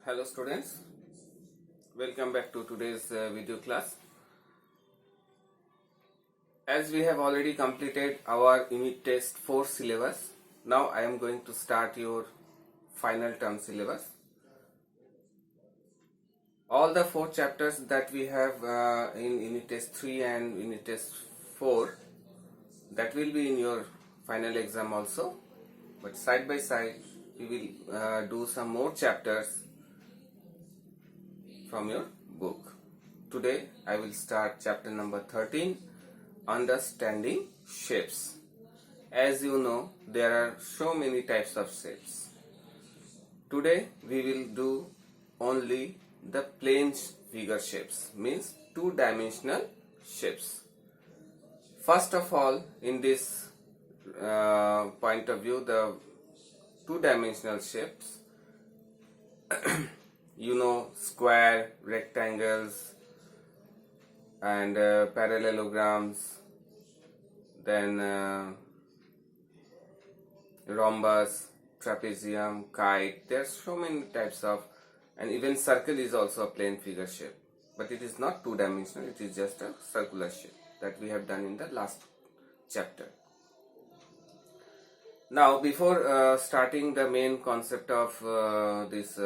Hello students, welcome back to today's video class. As we have already completed our unit test 4 syllabus, now I am going to start your final term syllabus. All the 4 chapters that we have in unit test 3 and unit test 4, that will be in your final exam also, but side by side we will do some more chapters from your book. Today I will start chapter number 13, understanding shapes. As you know, there are so many types of shapes. Today we will do only the plane figure shapes, means two-dimensional shapes. First of all, in this point of view, the two-dimensional shapes, you know, square, rectangles, and parallelograms, then rhombus, trapezium, kite. There are so many types of, and even circle is also a plane figure shape, but it is not two-dimensional, it is just a circular shape that we have done in the last chapter. Now, before starting the main concept of this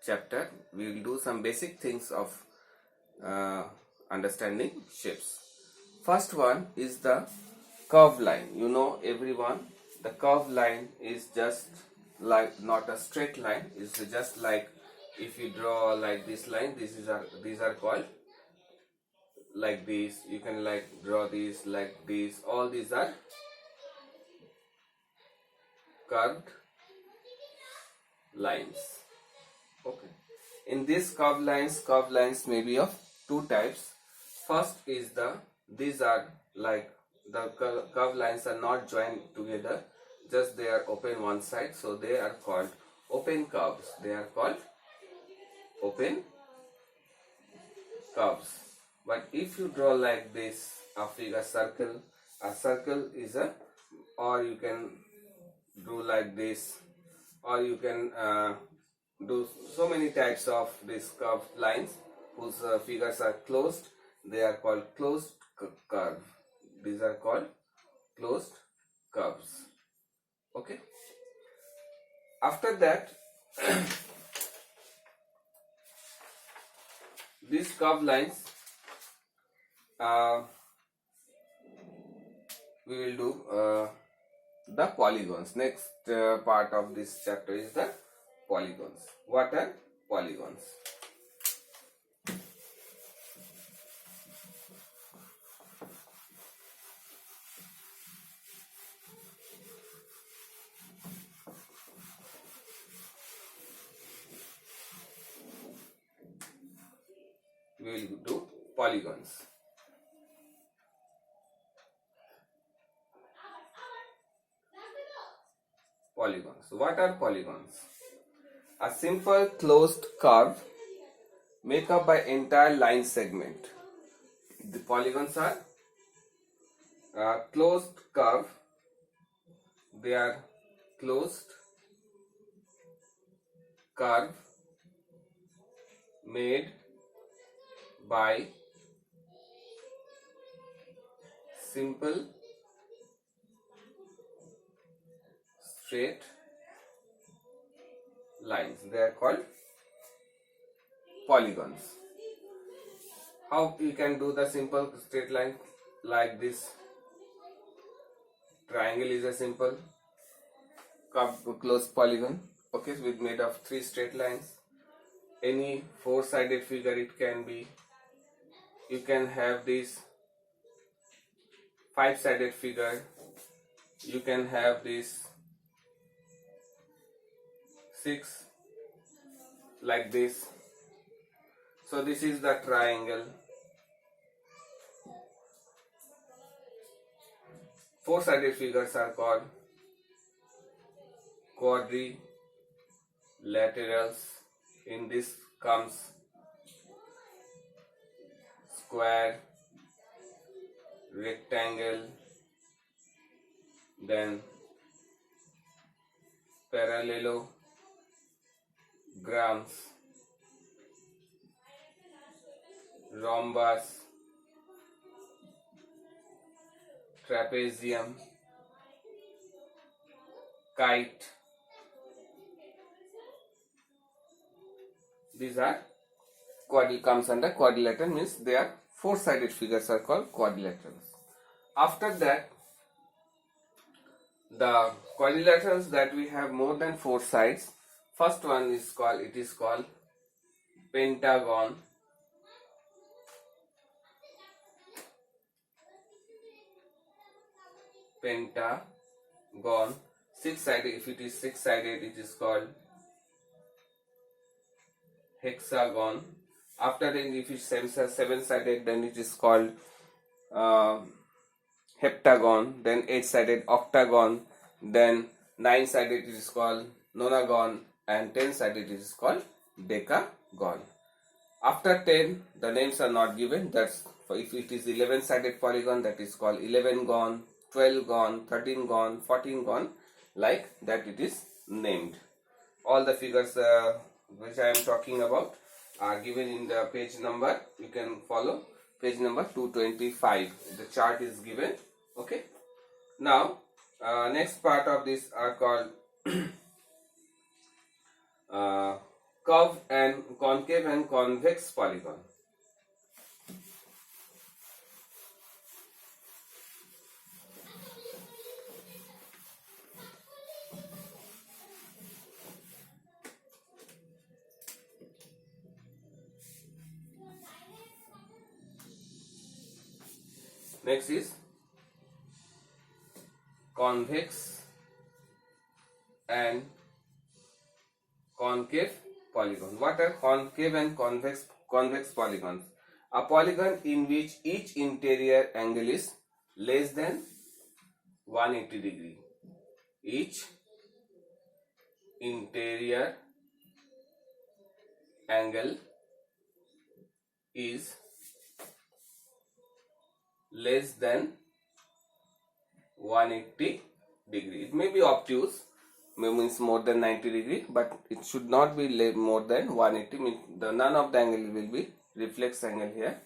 chapter, we will do some basic things of understanding shapes. First one is the curved line. You know, everyone, the curved line is just like not a straight line. It's just like if you draw like this line, these are called like this. You can like draw these like this. All these are curved lines. Okay. In these curved lines may be of two types. First is these are like the curved lines are not joined together, just they are open one side, so they are called open curves. They are called open curves. But if you draw like this, a circle is a, or you can do like this, or you can do so many types of these curved lines whose figures are closed. They are called closed curve. These are called closed curves. Okay. After that, these curved lines, we will do the polygons. Next part of this chapter is the polygons. What are polygons? We will do polygons. Polygons. What are polygons? A simple closed curve made up by entire line segment. The polygons are a closed curve. They are closed curve made by simple straight lines. They are called polygons. How you can do the simple straight line like this? Triangle is a simple closed polygon, okay, with made of 3 straight lines. Any 4-sided figure it can be. You can have this 5-sided figure. You can have this 6 like this. So this is the triangle. 4-sided figures are called quadrilaterals. In this comes square, rectangle, then parallelograms, rhombus, trapezium, kite. These are comes under quadrilateral, means they are four-sided figures are called quadrilaterals. After that, the quadrilaterals that we have more than four sides, first one is called, it is called pentagon. Pentagon. Six-sided, if it is six-sided, it is called hexagon. After that, if it is seven-sided, then it is called heptagon. Then eight-sided, octagon. Then nine-sided, it is called nonagon, and 10-sided, it is called decagon. After 10, the names are not given. That's if it is 11-sided polygon, that is called 11gon, 12gon, 13gon, 14gon, like that it is named. All the figures which I am talking about are given in the page number. You can follow page number 225. The chart is given. Okay. Now, next part of this are called curve and concave and convex polygon. Next is convex and concave polygon. What are concave and convex polygons? A polygon in which each interior angle is less than 180 degree. Each interior angle is less than 180 degree. It may be obtuse, means more than 90 degree, but it should not be more than 180, means none of the angle will be reflex angle here.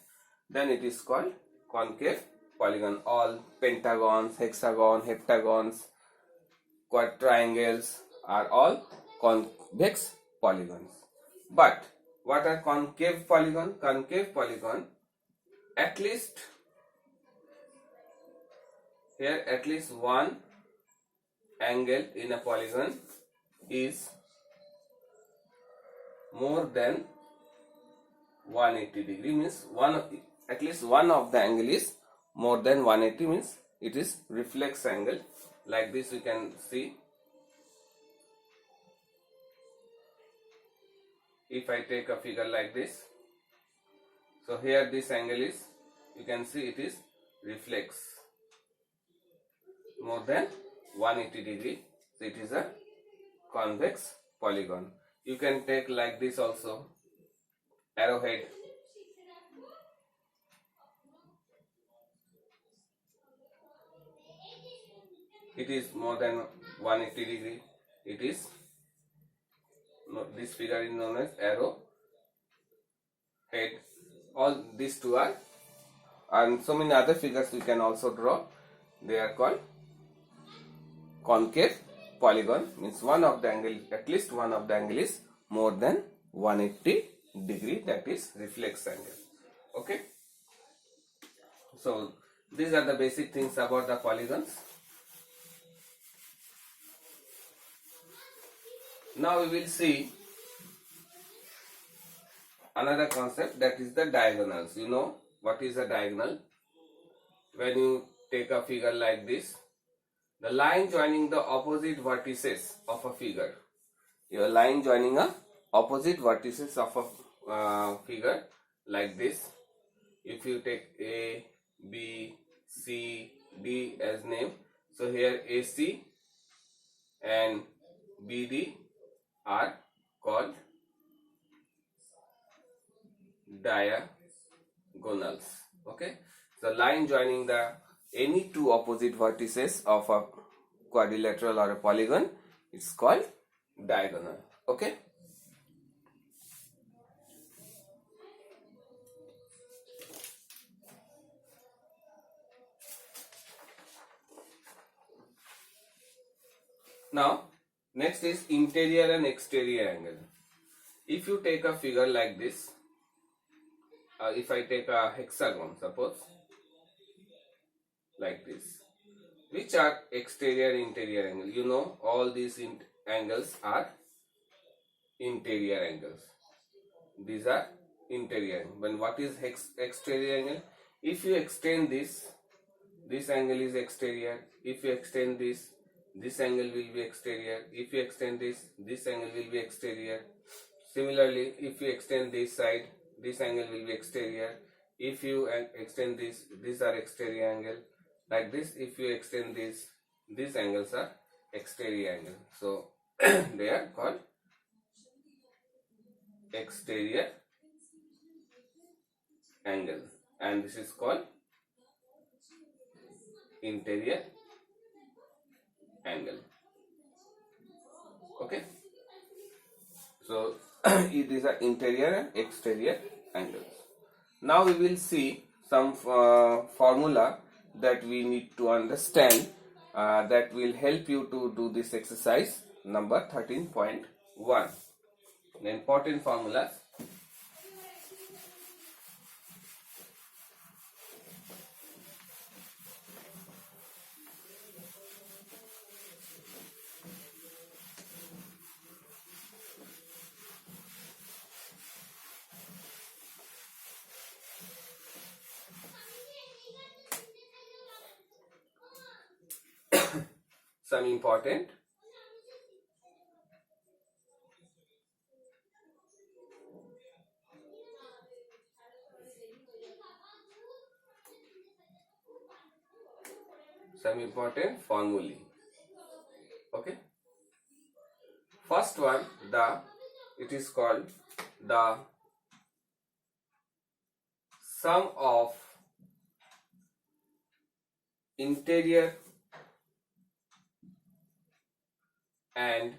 Then it is called concave polygon. All pentagons, hexagon, heptagons, quadriangles are all convex polygons. But what are concave polygon? Concave polygon, at least here, at least one angle in a polygon is more than 180 degree, means at least one of the angle is more than 180, means it is reflex angle. Like this we can see. If I take a figure like this, so here this angle is, you can see it is reflex more than 180 degree, so it is a convex polygon. You can take like this also, arrowhead. It is more than 180 degree. It is, this figure is known as arrow head. All these two are, and so many other figures we can also draw. They are called concave polygon, means one of the angle, at least one of the angle is more than 180 degree, that is reflex angle. Okay. So these are the basic things about the polygons. Now we will see another concept, that is the diagonals. You know what is a diagonal? When you take a figure like this, the line joining the opposite vertices of a figure, your line joining a opposite vertices of a figure like this. If you take A, B, C, D as name, so here AC and BD are called diagonals. Okay, so line joining the any two opposite vertices of a quadrilateral or a polygon, it's called diagonal. Okay. Now, next is interior and exterior angle. If you take a figure like this, if I take a hexagon, suppose, like this, which are exterior and interior angle? You know, all these angles are interior angles. These are interior. But what is exterior angle? If you extend this angle is exterior. If you extend this angle will be exterior. If you extend this angle will be exterior. Similarly, if you extend this side, this angle will be exterior. If you extend these are exterior angle. Like this, if you extend these angles are exterior angle. So they are called exterior angle, and this is called interior angle. Okay. So these are interior and exterior angles. Now we will see some formula that we need to understand that will help you to do this exercise number 13.1. The important formulas. Some important formulae. Okay. First one, it is called the sum of interior and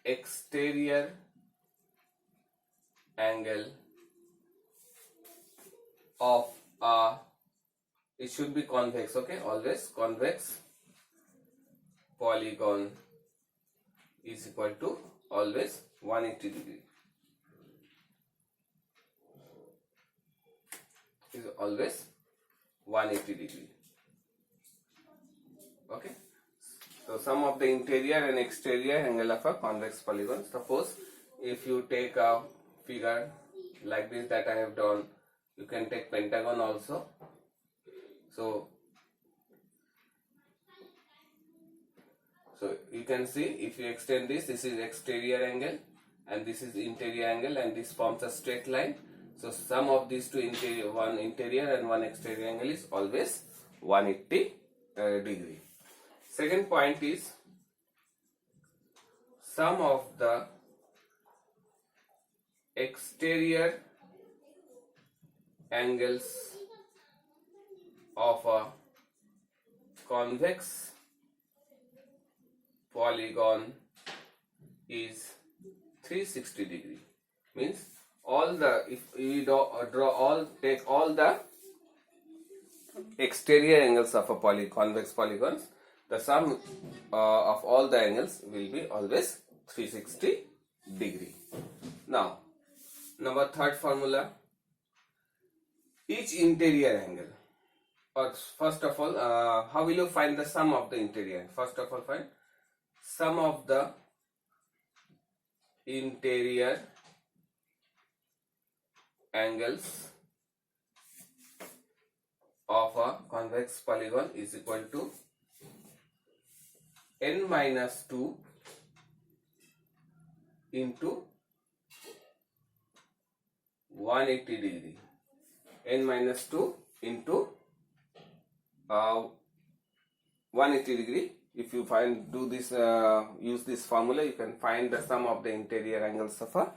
exterior angle of it should be convex. Okay, always convex polygon is equal to always 180 degree. Is always 180 degree. Okay. So sum of the interior and exterior angle of a convex polygon. Suppose if you take a figure like this that I have drawn, you can take pentagon also. So you can see, if you extend this is exterior angle and this is interior angle, and this forms a straight line. So sum of these two one interior and one exterior angle is always 180 degree. Second point is sum of the exterior angles of a convex polygon is 360 degree. Means if we take all the exterior angles of a convex polygons, the sum of all the angles will be always 360 degree. Now, number third formula, each interior angle. Or first of all, how will you find the sum of the interior? First of all, find sum of the interior angles of a convex polygon is equal to n minus 2 into 180 degree. N minus 2 into 180 degree. If you use this formula, you can find the sum of the interior angles of a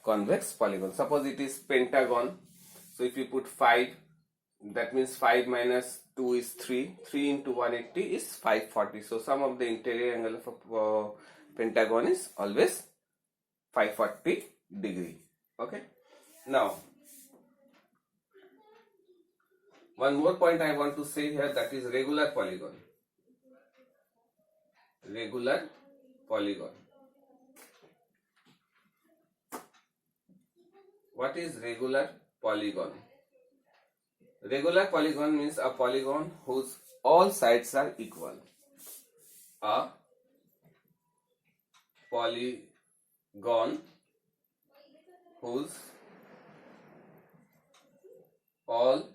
convex polygon. Suppose it is pentagon. So if you put 5, that means 5 minus 2 is 3. 3 into 180 is 540. So sum of the interior angle of a pentagon is always 540 degree. Okay. Now, one more point I want to say here, that is regular polygon. Regular polygon. What is regular polygon? Regular polygon means a polygon whose all sides are equal. A polygon whose all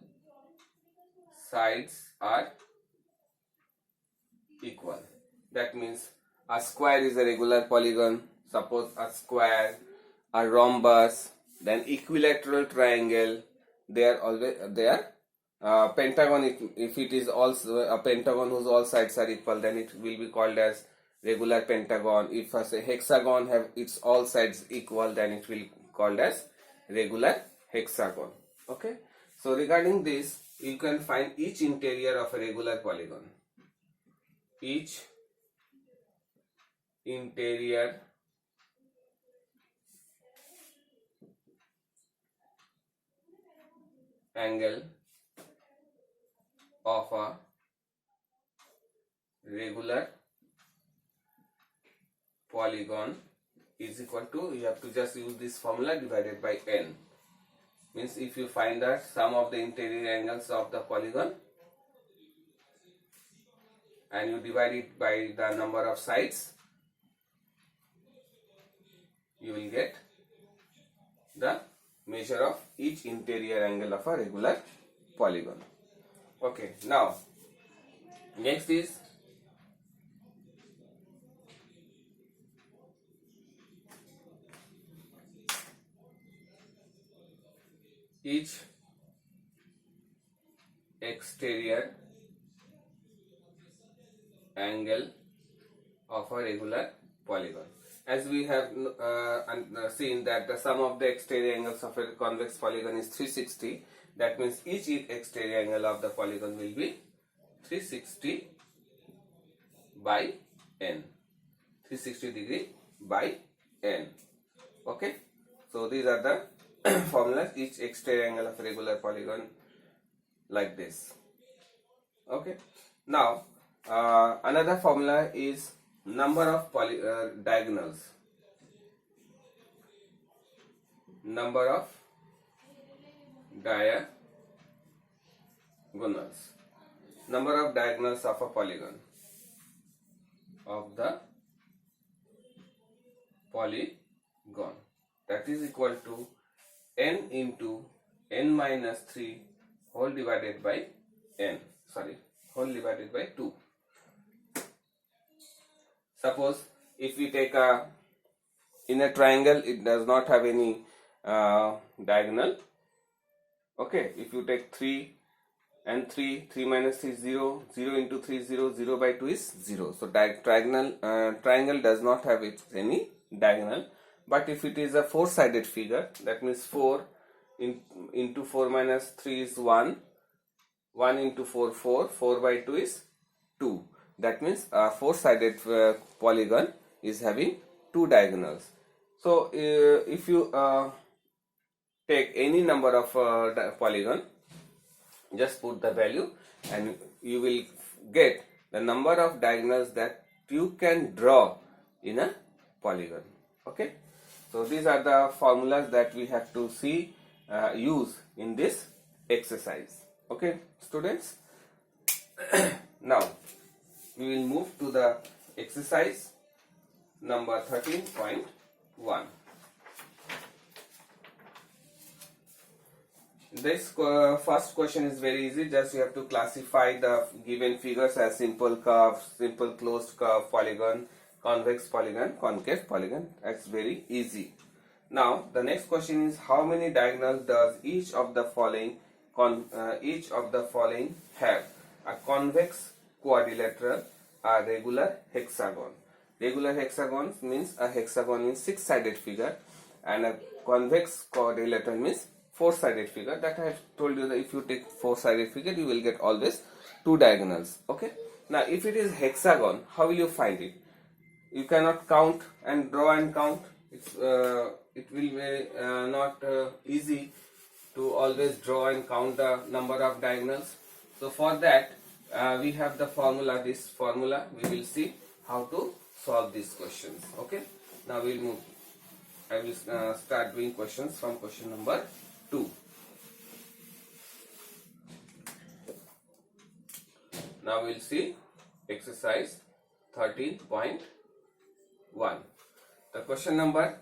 sides are equal. That means a square is a regular polygon. Suppose a square, a rhombus, then equilateral triangle. They are always pentagon. If it is also a pentagon whose all sides are equal, then it will be called as regular pentagon. If a hexagon have its all sides equal, then it will be called as regular hexagon. Okay. So regarding this, you can find each interior of a regular polygon. Each interior angle of a regular polygon is equal to, you have to just use this formula, divided by n. Means if you find the sum of the interior angles of the polygon and you divide it by the number of sides, you will get the measure of each interior angle of a regular polygon. Okay, now next is each exterior angle of a regular polygon. As we have seen that the sum of the exterior angles of a convex polygon is 360, that means each exterior angle of the polygon will be 360 by n, 360 degree by n. Okay, so these are the formulas. Each exterior angle of a regular polygon like this. Okay, now another formula is number of diagonals. Number of diagonals. Number of diagonals of a polygon. Of the polygon. That is equal to n into n minus 3 whole divided by n. Whole divided by 2. Suppose if we take in a triangle, it does not have any diagonal. Okay, if you take 3 and 3 minus 3 is 0, 0 into 3 0, 0 by 2 is 0. So triangle does not have any diagonal. But if it is a four-sided figure, that means 4 into 4 minus 3 is 1, 1 into 4 4, 4 by 2 is 2. That means a four-sided polygon is having two diagonals. So if you take any number of polygon, just put the value and you will get the number of diagonals that you can draw in a polygon. Okay, so these are the formulas that we have to use in this exercise. Okay, students. Now we will move to the exercise number 13.1. This first question is very easy. Just you have to classify the given figures as simple curve, simple closed curve, polygon, convex polygon, concave polygon. That's very easy. Now the next question is, how many diagonals does each of the following have? A convex quadrilateral, a regular hexagon. Regular hexagon means a hexagon means six-sided figure, and a convex quadrilateral means four-sided figure, that I have told you that if you take four-sided figure, you will get always two diagonals. Okay. Now, if it is hexagon, how will you find it? You cannot count and draw and count. It will be not easy to always draw and count the number of diagonals. So for that, we have the formula. This formula we will see how to solve these questions. Okay. Now we'll move. I will start doing questions from question number 2. Now we'll see exercise 13.1. The question number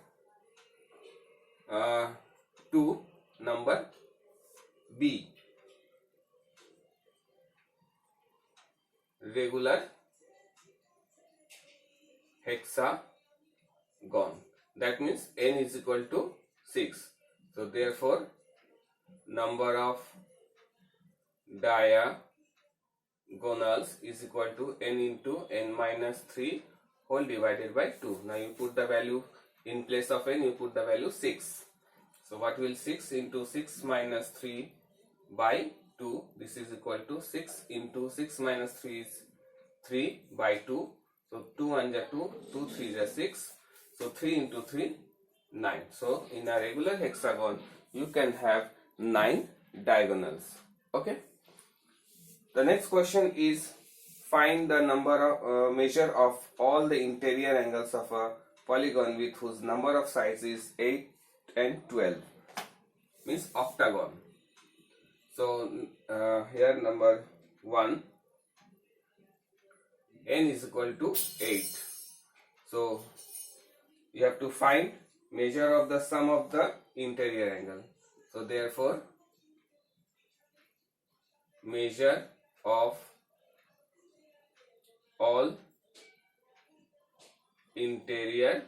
2, number B. Regular hexagon. That means n is equal to 6. So therefore, number of diagonals is equal to n into n minus 3 whole divided by 2. Now you put the value in place of n, you put the value 6. So what will 6 into 6 minus 3 by 2? This is equal to 6 into 6 minus 3 is 3 by 2. So 2 1 is 2, 2 3 is 6. So 3 into 3, 9. So in a regular hexagon, you can have 9 diagonals. Okay. The next question is find the measure of all the interior angles of a polygon with whose number of sides is 8 and 12. Means octagon. So here number 1, n is equal to 8. So you have to find measure of the sum of the interior angle. So therefore, measure of all interior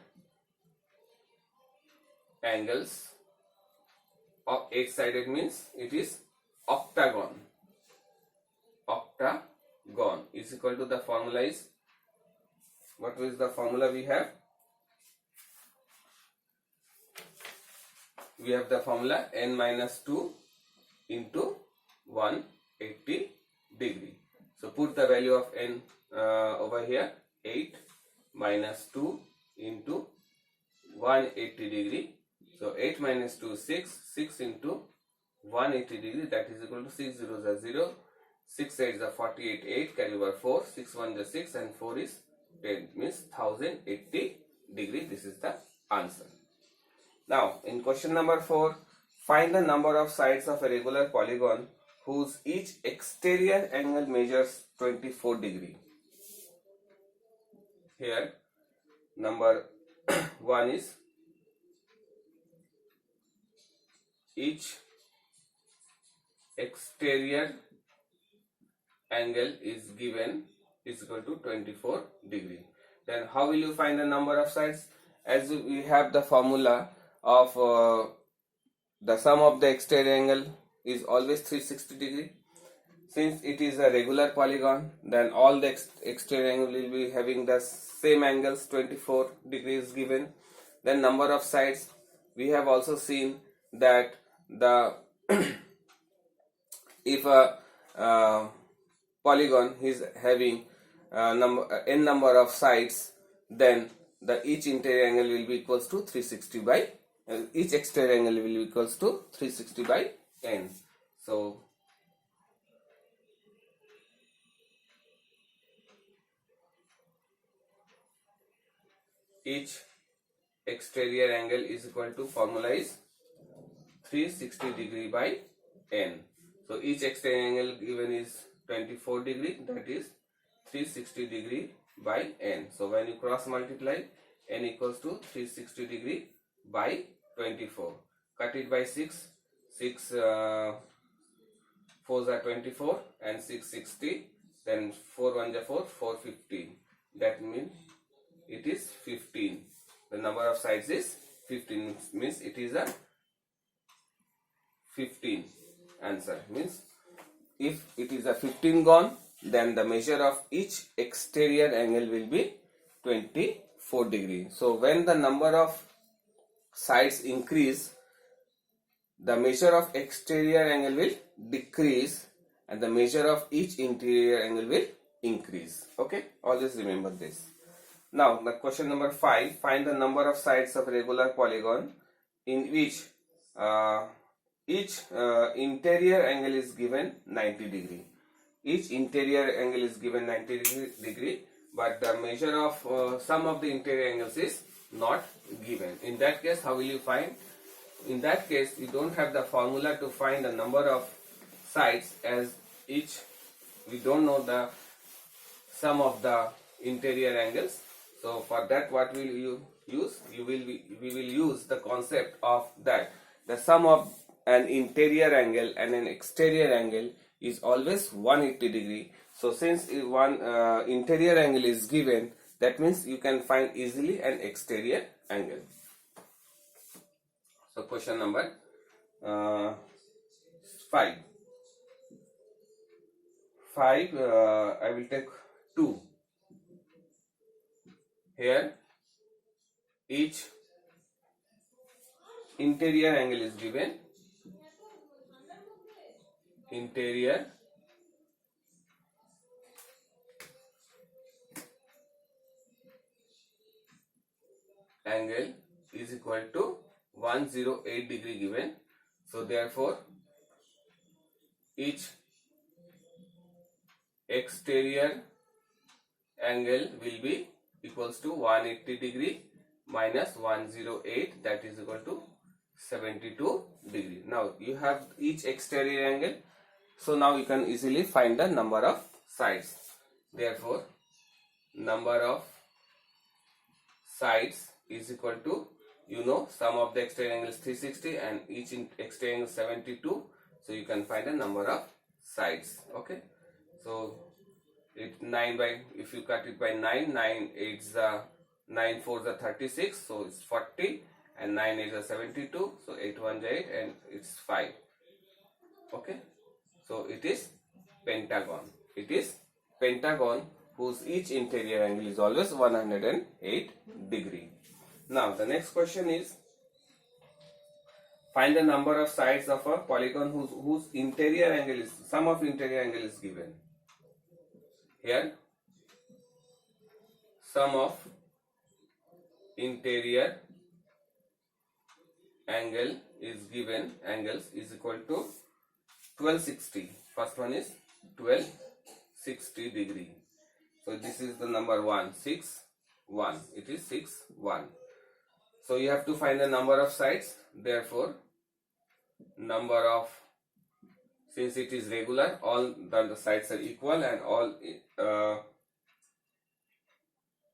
angles of 8-sided means it is octagon. Octagon is equal to, the formula is, what is the formula we have? We have the formula n minus 2 into 180 degree. So put the value of n over here, 8 minus 2 into 180 degree. So 8 minus 2 is 6, 6 into 180 degree, that is equal to 6 zeros are 0, 6 8 is 48, 8 carry over 4, 6 1 is 6 and 4 is 10, means 1080 degree. This is the answer. Now in question number 4, find the number of sides of a regular polygon whose each exterior angle measures 24 degree. Here number 1 is each exterior angle is given is equal to 24 degree. Then how will you find the number of sides? As we have the formula of the sum of the exterior angle is always 360 degree. Since it is a regular polygon, then all the exterior angle will be having the same angles, 24 degrees given. Then number of sides, we have also seen that the if a polygon is having n number of sides, then the each interior angle will be equals to 360 by each exterior angle will be equals to 360 by n. So each exterior angle is equal to, formula is 360 degree by n. So each exterior angle given is 24 degree, that is 360 degree by n. So when you cross multiply, n equals to 360 degree by 24. Cut it by 6, 6 4s are 24 and 660, then 4 1 is 4, 415. That means it is 15. The number of sides is 15, means it is a 15 answer. Means if it is a 15 gone, then the measure of each exterior angle will be 24 degree. So when the number of sides increase, the measure of exterior angle will decrease and the measure of each interior angle will increase. Okay, always remember this. Now the question number 5, find the number of sides of regular polygon in which each interior angle is given 90 degree. Each interior angle is given 90 degree, but the measure of sum of the interior angles is not given. In that case, how will you find? In that case, you don't have the formula to find the number of sides, as each we don't know the sum of the interior angles. So for that, what will you use? We will use the concept of that the sum of an interior angle and an exterior angle is always 180 degree. So since one interior angle is given, that means you can find easily an exterior angle. So question number 5. I will take 2. Here each interior angle is given. Interior angle is equal to 108 degree given. So therefore each exterior angle will be equals to 180 degree minus 108, that is equal to 72 degree. Now you have each exterior angle, so now you can easily find the number of sides. Therefore number of sides is equal to, you know, sum of the exterior angle is 360 and each exterior angle is 72, so you can find the number of sides. Okay, so it 9 by, if you cut it by 9, 9 8s are 9 4s are 36, so it's 40, and 9 8s are 72, so 8 1s are 8 and it's 5. Okay, so it is pentagon. It is pentagon whose each interior angle is always 108 degree. Now the next question is, find the number of sides of a polygon whose interior angle is, sum of interior angle is given. Here sum of interior angle is given, angles is equal to 1260. First one is 1260 degree. So this is the number 1, 6 1. It is 6 1. So you have to find the number of sides. Therefore number of, since it is regular, all the sides are equal and all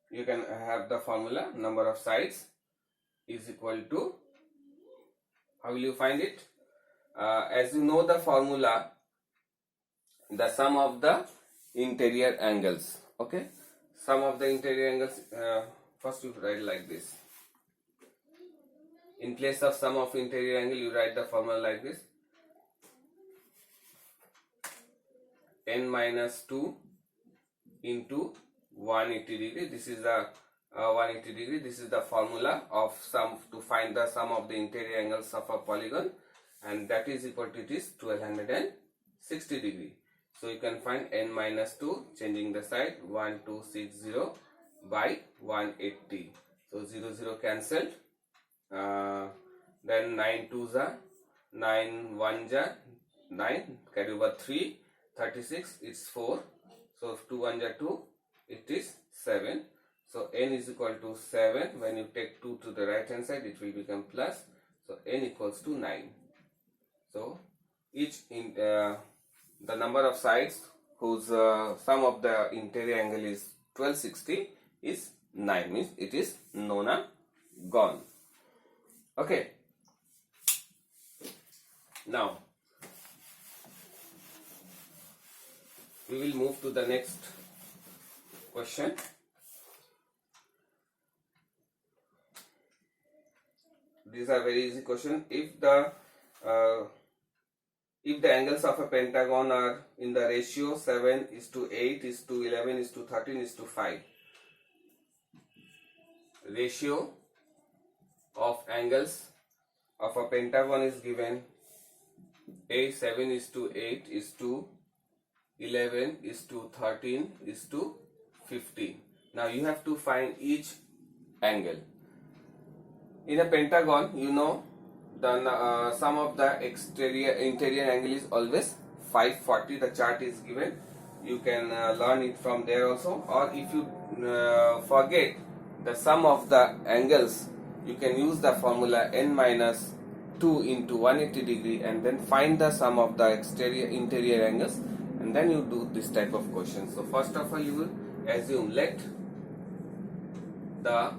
you can have the formula number of sides is equal to, how will you find it? As you know the formula, the sum of the interior angles. Okay, sum of the interior angles, first you write like this. In place of sum of interior angle, you write the formula like this: n minus 2 into 180 degree. This is the 180 degree. This is the formula of sum to find the sum of the interior angles of a polygon, and that is equal to, it is 1260 degree. So you can find n minus 2, changing the side, 1260 by 180. So 0 0 cancelled. Then 9 2s are 9 1s are 9, carry over 3, 36, it's 4. So 2 1s are 2, it is 7. So n is equal to 7. When you take 2 to the right hand side, it will become plus. So n equals to 9. So each in the number of sides whose sum of the interior angle is 1260 is 9, means it is nonagon. Okay. Now we will move to the next question. These are very easy question. If the angles of a pentagon are in the ratio 7:8:11:13:5, ratio of angles of a pentagon is given 7 is to 8 is to 11 is to 13 is to 15. Now you have to find each angle. In a pentagon, you know the sum of the interior angle is always 540. The chart is given. You can learn it from there also, or if you forget the sum of the angles, you can use the formula n minus 2 into 180 degree and then find the sum of the interior angles, and then you do this type of question. So first of all, you will assume let the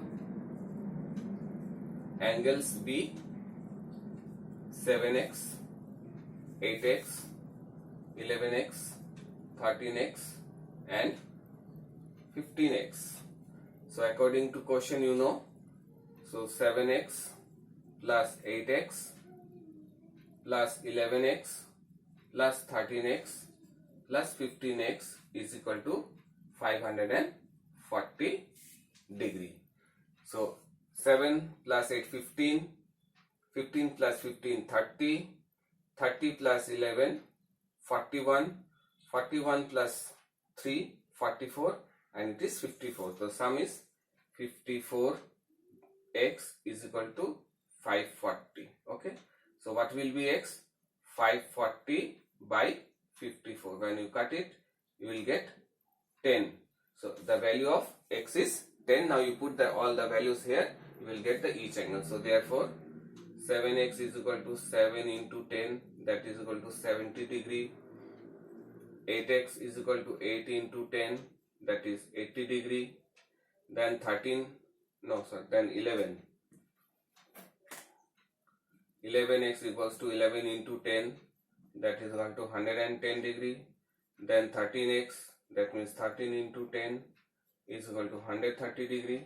angles be 7x, 8x, 11x, 13x and 15x. So according to question, you know, so 7x plus 8x plus 11x plus 13x plus 15x is equal to 540 degree. So 7 plus 8 15, 15 plus 15 30, 30 plus 11 41, 41 plus 3 44 and it is 54. So sum is 54x is equal to 540. Okay, so what will be x? 540 by 54. When you cut it, you will get 10. So the value of x is 10. Now you put all the values here, you will get the each angle. So therefore 7x is equal to 7 into 10, that is equal to 70 degree. 8x is equal to 8 into 10, that is 80 degree. Then 11. 11x equals to 11 into 10, that is equal to 110 degree. Then 13x, that means 13 into 10 is equal to 130 degree.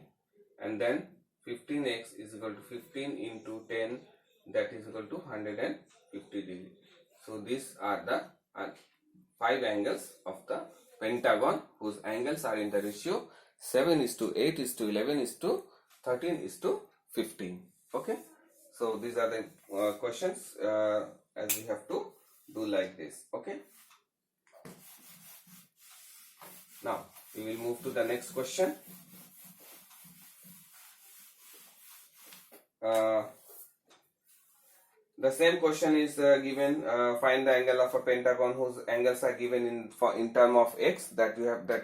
And then 15x is equal to 15 into 10, that is equal to 150 degree. So these are the 5 angles of the pentagon whose angles are in the ratio 7 is to 8 is to 11 is to 13 is to 15. Okay, so these are the questions as we have to do like this. Okay, now we will move to the next question. The same question is given. Find the angle of a pentagon whose angles are given in term of x. That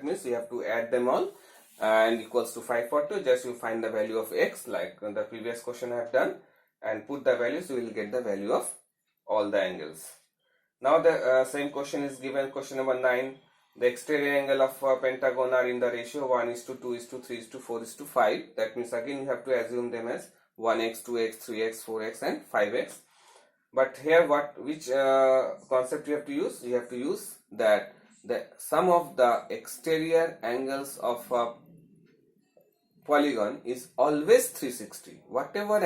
means you have to add them all and equals to 540. Just you find the value of x like the previous question I have done and put the values. You will get the value of all the angles. Now the same question is given. Question number 9. The exterior angle of a pentagon are in the ratio 1 is to 2 is to 3 is to 4 is to 5. That means again you have to assume them as 1x, 2x, 3x, 4x and 5x. But here which concept you have to use? You have to use that the sum of the exterior angles of a polygon is always 360. Whatever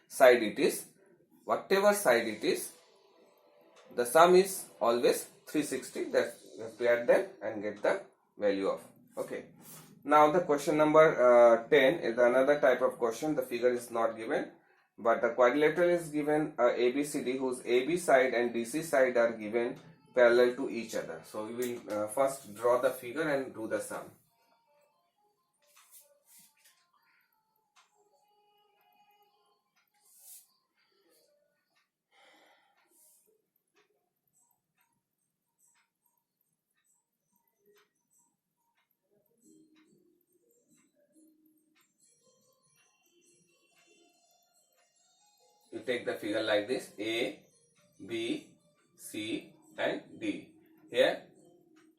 side it is, the sum is always 360. That you have to add them and get the value of. Okay. Now the question number 10 is another type of question. The figure is not given, but the quadrilateral is given ABCD whose AB side and DC side are given parallel to each other. So we will first draw the figure and do the sum. You take the figure like this: A, B, C and D. Here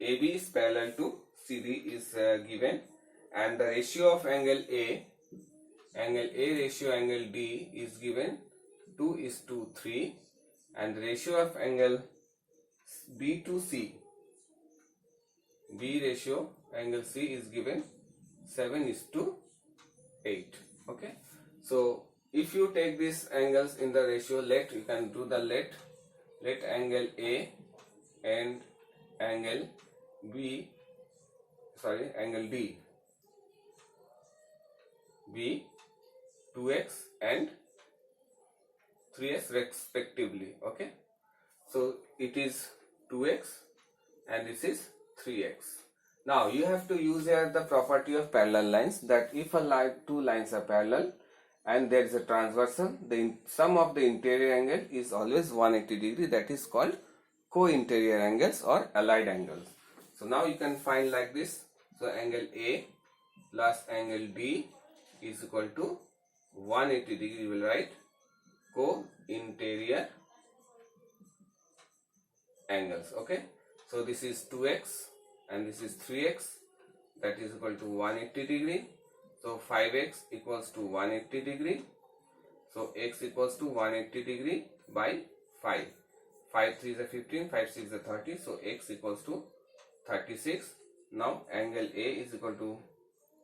AB is parallel to CD is given, and the ratio of angle A ratio angle D is given 2 is to 3, and the ratio of angle B to C, B ratio angle C is given 7 is to 8. Okay, so if you take these angles in the ratio, you can do the let angle A and angle angle D be 2x and 3x respectively. Okay, So it is 2x and this is 3x. Now you have to use here the property of parallel lines, that if two lines are parallel and there is a transversal, the sum of the interior angle is always 180 degree. That is called co-interior angles or allied angles. So now you can find like this. So angle A plus angle D is equal to 180 degree. You will write co-interior angles. Okay, so this is 2x and this is 3x, that is equal to 180 degree. So 5x equals to 180 degree. So x equals to 180 degree by 5. 5 3 is a 15, 5 6 is a 30. So x equals to 36. Now angle A is equal to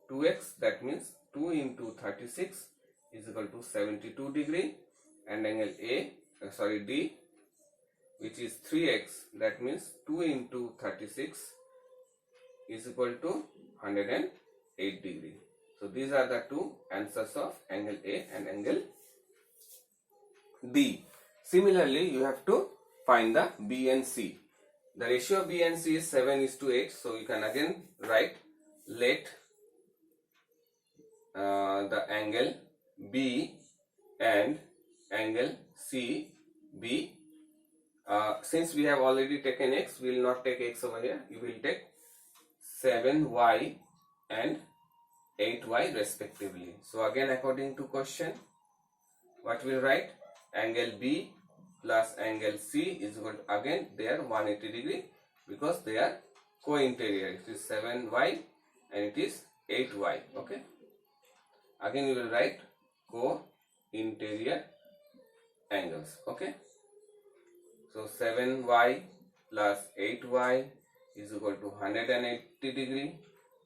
2x, that means 2 into 36 is equal to 72 degree, and angle D, which is 3x, that means 2 into 36 is equal to 108 degree. So these are the two answers of angle A and angle D. Similarly, you have to find the B and C. The ratio of B and C is 7:8. So you can again write, let the angle B and angle C be, since we have already taken x, we will not take x over here. You will take 7y and 8y respectively. So again, according to question, what we will write? Angle B plus angle C is equal to, again they are 180 degree because they are co-interior. It is 7y and it is 8y. Okay, again we will write co-interior angles. Okay, so 7y plus 8y is equal to 180 degree.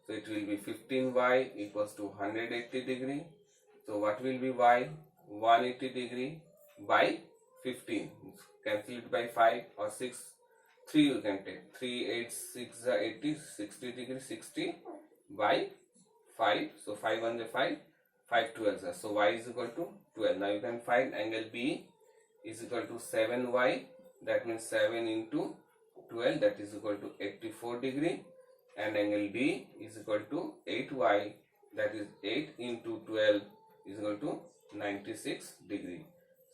So it will be 15y equals to 180 degree. So what will be y? 180 degree by 15. Cancel it by 5 or 6. 3 you can take. 3 8 6 80, 60 degree. 60 by 5. So 5 1 5, 5 12. So y is equal to 12. Now you can find angle B is equal to 7y. That means 7 into 12, that is equal to 84 degree. And angle D is equal to 8y, that is 8 into 12 is equal to 96 degree.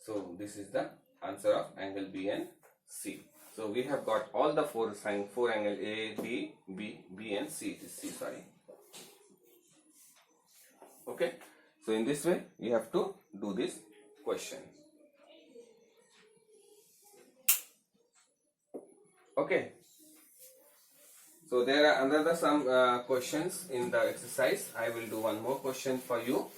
So this is the answer of angle B and C. So we have got all the four angle A, D, B and C. It is C, sorry. Okay, so in this way you have to do this question. Okay, so there are another some questions in the exercise. I will do one more question for you.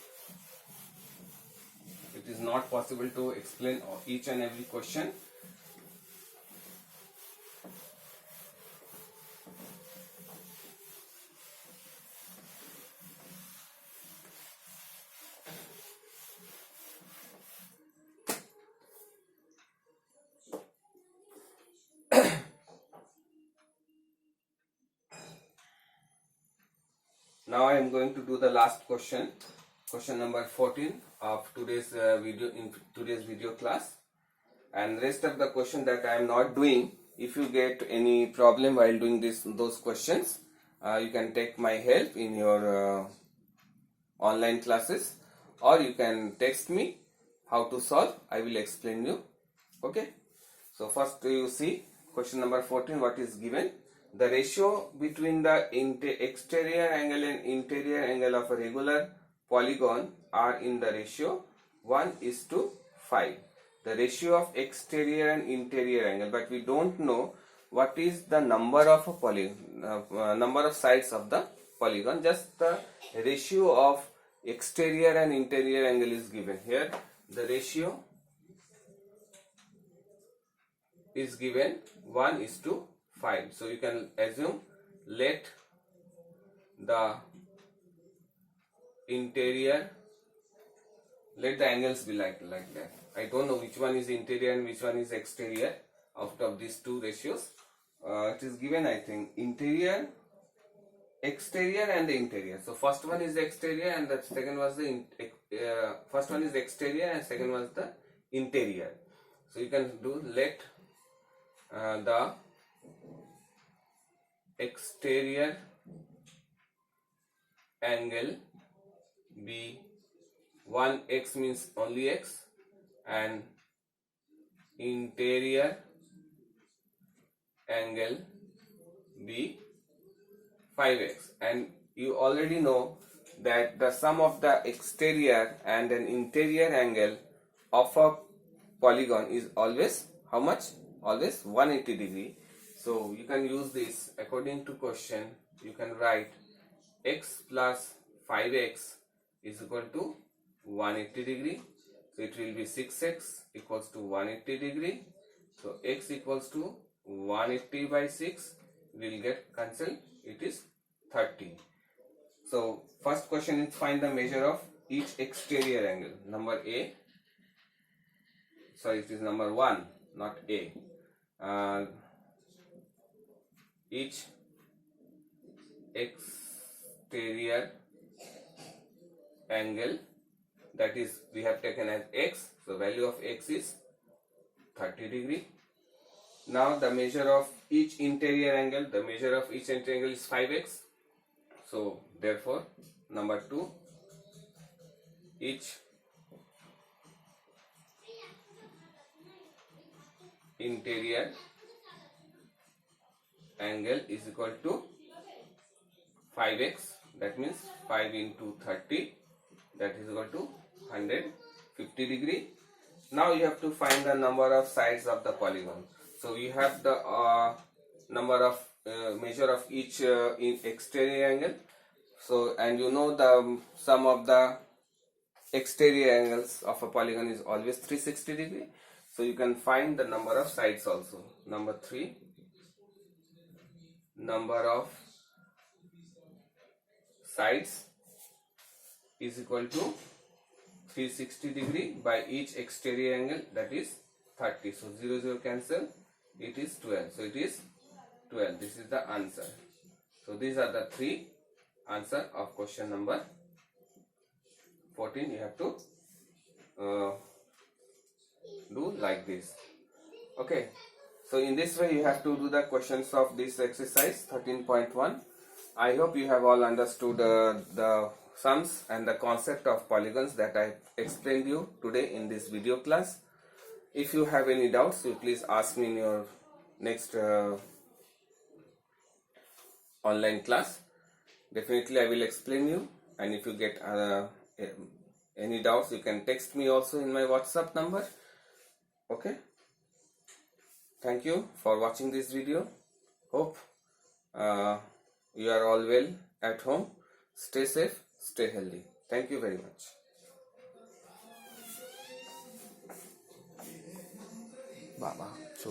It is not possible to explain each and every question. Now I am going to do the last question, question number 14 of today's video class, and rest of the question that I am not doing. If you get any problem while doing those questions, you can take my help in your online classes, or you can text me how to solve. I will explain you. Okay, so first you see question number 14. What is given? The ratio between the exterior angle and interior angle of a regular polygon are in the ratio 1:5. The ratio of exterior and interior angle, but we don't know what is the number of a number of sides of the polygon. Just the ratio of exterior and interior angle is given here. The ratio is given 1:5. So you can assume, let the angles be like that. I don't know which one is interior and which one is exterior out of these two ratios. It is given, I think, interior, exterior and the interior. So first one is the exterior and the second was the first one is the exterior and second was the interior. So you can do, let the exterior angle be 1x means only x and interior angle be 5x, and you already know that the sum of the exterior and an interior angle of a polygon is always how much? Always 180 degree. So you can use this according to question. You can write x plus 5x is equal to 180 degree. So it will be 6x equals to 180 degree. So x equals to 180 by 6 will get cancelled. It is 30. So first question is find the measure of each exterior angle. Number A. Sorry, it is number 1, not A. Each exterior angle, that is we have taken as x, so value of x is 30 degree. Now the measure of each interior angle, the measure of each interior angle is 5x. So therefore number 2, each interior angle is equal to 5x, that means 5 into 30, that is equal to 150 degree. Now you have to find the number of sides of the polygon. So you have the number of measure of each exterior angle. So, and you know the sum of the exterior angles of a polygon is always 360 degree. So you can find the number of sides also. Number 3, number of sides is equal to 360 degree by each exterior angle, that is 30. So 0 0 cancel, it is 12. So it is 12. This is the answer. So these are the 3 answer of question number 14. You have to do like this. Okay. So in this way you have to do the questions of this exercise 13.1. I hope you have all understood the sums and the concept of polygons that I explained you today in this video class. If you have any doubts, you please ask me in your next online class. Definitely I will explain you, and if you get any doubts, you can text me also in my WhatsApp number. Okay. Thank you for watching this video. Hope you are all well at home. Stay safe, stay healthy. Thank you very much. Baba.